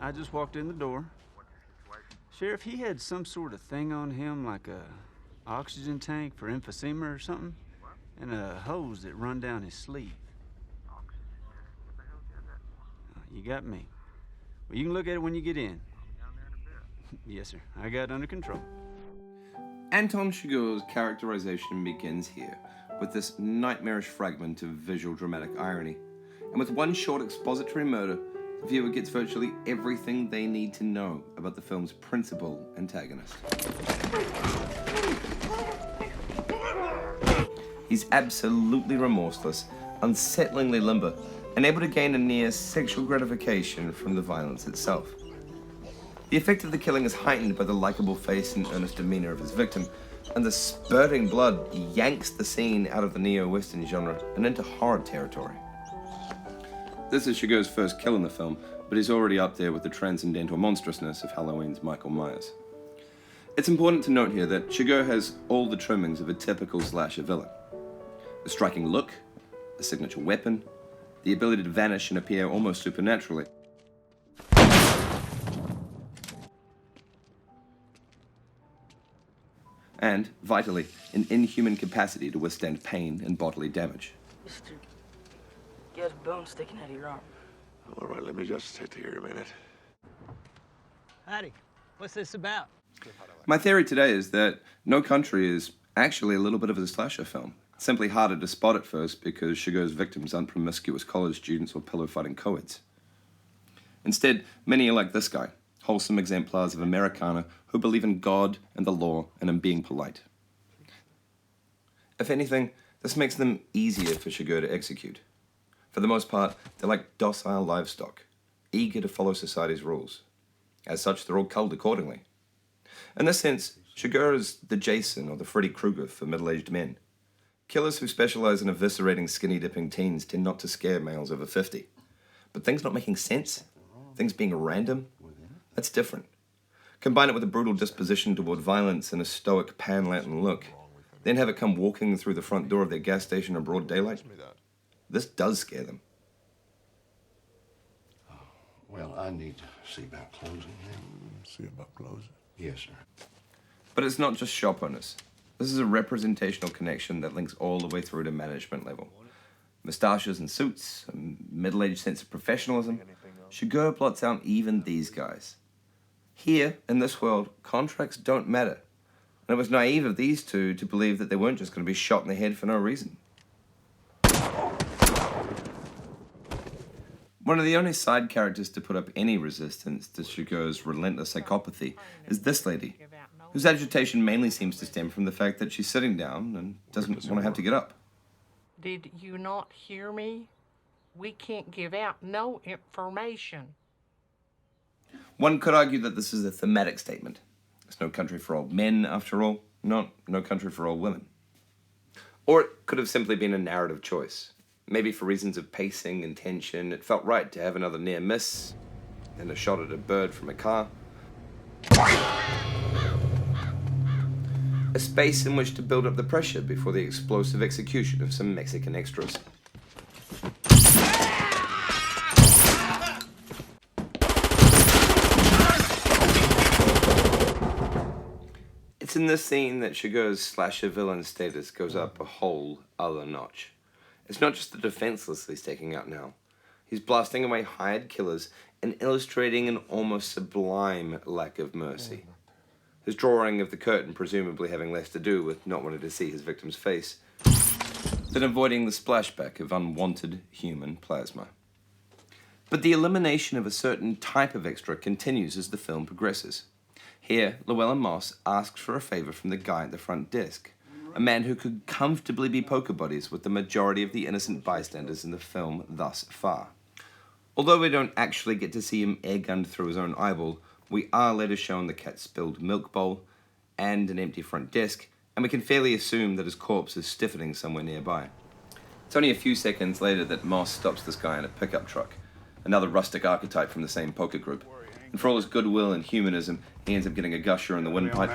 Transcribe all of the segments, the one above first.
I just walked in the door. Sheriff, he had some sort of thing on him, like a oxygen tank for emphysema or something, and a hose that run down his sleeve. You got me. Well, you can look at it when you get in. Yes, sir. I got it under control. Anton Chigurh's characterization begins here, with this nightmarish fragment of visual dramatic irony. And with one short expository murder, the viewer gets virtually everything they need to know about the film's principal antagonist. He's absolutely remorseless, unsettlingly limber, and able to gain a near sexual gratification from the violence itself. The effect of the killing is heightened by the likable face and earnest demeanor of his victim, and the spurting blood yanks the scene out of the neo-Western genre and into horror territory. This is Chigurh's first kill in the film, but he's already up there with the transcendental monstrousness of Halloween's Michael Myers. It's important to note here that Chigurh has all the trimmings of a typical slasher villain. A striking look, a signature weapon, the ability to vanish and appear almost supernaturally. And, vitally, an inhuman capacity to withstand pain and bodily damage. Mister, you got a bone sticking out of your arm. All right, let me just sit here a minute. Howdy. What's this about? My theory today is that No Country is actually a little bit of a slasher film. It's simply harder to spot at first because Chigurh's victims aren't promiscuous college students or pillow-fighting co-eds. Instead, many are like this guy, wholesome exemplars of Americana who believe in God and the law and in being polite. If anything, this makes them easier for Chigurh to execute. For the most part, they're like docile livestock, eager to follow society's rules. As such, they're all culled accordingly. In this sense, Chigurh is the Jason or the Freddy Krueger for middle-aged men. Killers who specialize in eviscerating skinny-dipping teens tend not to scare males over 50. But things not making sense, things being random, that's different. Combine it with a brutal disposition toward violence and a stoic pan-Latin look, then have it come walking through the front door of their gas station in broad daylight. This does scare them. Well, I need to see about closing then. See about closing? Yes, sir. But it's not just shop owners. This is a representational connection that links all the way through to management level. Moustaches and suits, a middle-aged sense of professionalism. Chigurh plots out even these guys. Here, in this world, contracts don't matter. And it was naive of these two to believe that they weren't just going to be shot in the head for no reason. One of the only side characters to put up any resistance to Chigurh's relentless psychopathy is this lady, whose agitation mainly seems to stem from the fact that she's sitting down and doesn't want to have to get up. Did you not hear me? We can't give out no information. One could argue that this is a thematic statement. It's no country for old men, after all, not no country for old women. Or it could have simply been a narrative choice. Maybe for reasons of pacing and tension, it felt right to have another near miss, and a shot at a bird from a car. A space in which to build up the pressure before the explosive execution of some Mexican extras. It's in this scene that Chigurh's slasher villain status goes up a whole other notch. It's not just the defenseless he's taking out now. He's blasting away hired killers and illustrating an almost sublime lack of mercy. His drawing of the curtain presumably having less to do with not wanting to see his victim's face than avoiding the splashback of unwanted human plasma. But the elimination of a certain type of extra continues as the film progresses. Here, Llewellyn Moss asks for a favor from the guy at the front desk, a man who could comfortably be poker buddies with the majority of the innocent bystanders in the film thus far. Although we don't actually get to see him air-gunned through his own eyeball, we are later shown the cat's spilled milk bowl and an empty front desk, and we can fairly assume that his corpse is stiffening somewhere nearby. It's only a few seconds later that Moss stops this guy in a pickup truck, another rustic archetype from the same poker group. And for all his goodwill and humanism, he ends up getting a gusher in the windpipe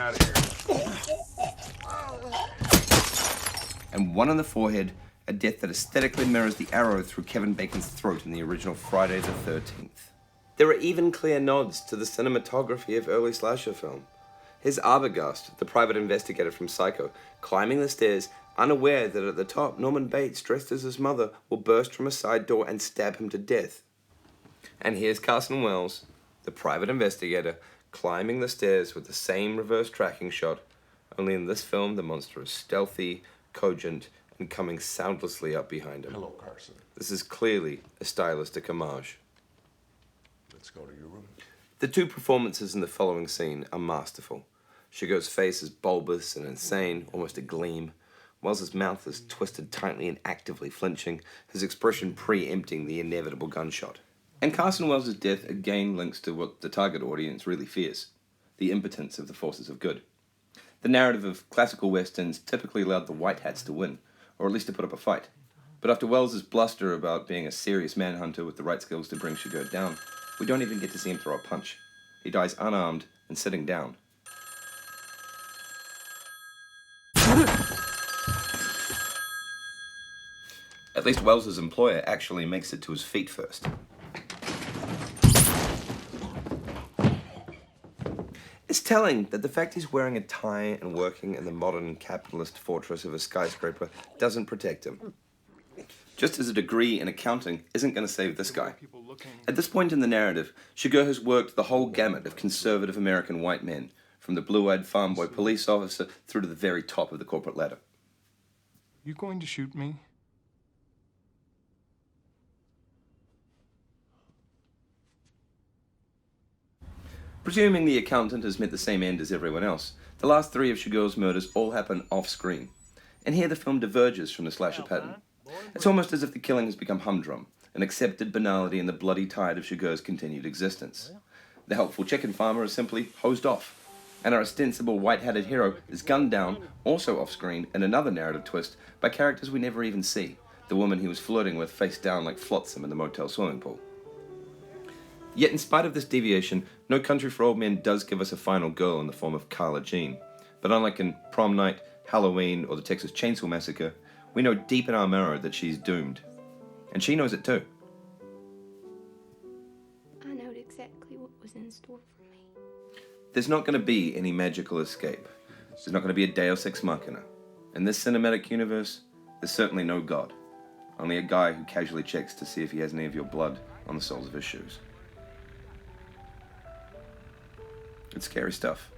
and one on the forehead, a death that aesthetically mirrors the arrow through Kevin Bacon's throat in the original Friday the 13th. There are even clear nods to the cinematography of early slasher film. Here's Arbogast, the private investigator from Psycho, climbing the stairs, unaware that at the top, Norman Bates, dressed as his mother, will burst from a side door and stab him to death. And here's Carson Wells, the private investigator, climbing the stairs with the same reverse tracking shot, only in this film the monster is stealthy, cogent, and coming soundlessly up behind him. Hello, Carson. This is clearly a stylistic homage. Let's go to your room. The two performances in the following scene are masterful. Shigeo's face is bulbous and insane, almost a gleam. Wells's mouth is twisted tightly and actively flinching, his expression preempting the inevitable gunshot. And Carson Wells' death again links to what the target audience really fears, the impotence of the forces of good. The narrative of classical westerns typically allowed the white hats to win, or at least to put up a fight. But after Wells' bluster about being a serious manhunter with the right skills to bring Shigeo down, we don't even get to see him throw a punch. He dies unarmed and sitting down. At least Wells' employer actually makes it to his feet first. It's telling that the fact he's wearing a tie and working in the modern capitalist fortress of a skyscraper doesn't protect him. Just as a degree in accounting isn't going to save this guy. At this point in the narrative, Shigeo has worked the whole gamut of conservative American white men, from the blue-eyed farm boy police officer through to the very top of the corporate ladder. You going to shoot me? Presuming the accountant has met the same end as everyone else, the last three of Shigeo's murders all happen off-screen. And here the film diverges from the slasher pattern. It's almost as if the killing has become humdrum, an accepted banality in the bloody tide of Shigeo's continued existence. The helpful chicken farmer is simply hosed off, and our ostensible white-hatted hero is gunned down, also off-screen, in another narrative twist, by characters we never even see, the woman he was flirting with face down like flotsam in the motel swimming pool. Yet in spite of this deviation, No Country for Old Men does give us a final girl in the form of Carla Jean. But unlike in Prom Night, Halloween, or the Texas Chainsaw Massacre, we know deep in our marrow that she's doomed. And she knows it too. I knowed exactly what was in store for me. There's not going to be any magical escape. There's not going to be a Deus Ex Machina. In this cinematic universe, there's certainly no God. Only a guy who casually checks to see if he has any of your blood on the soles of his shoes. It's scary stuff.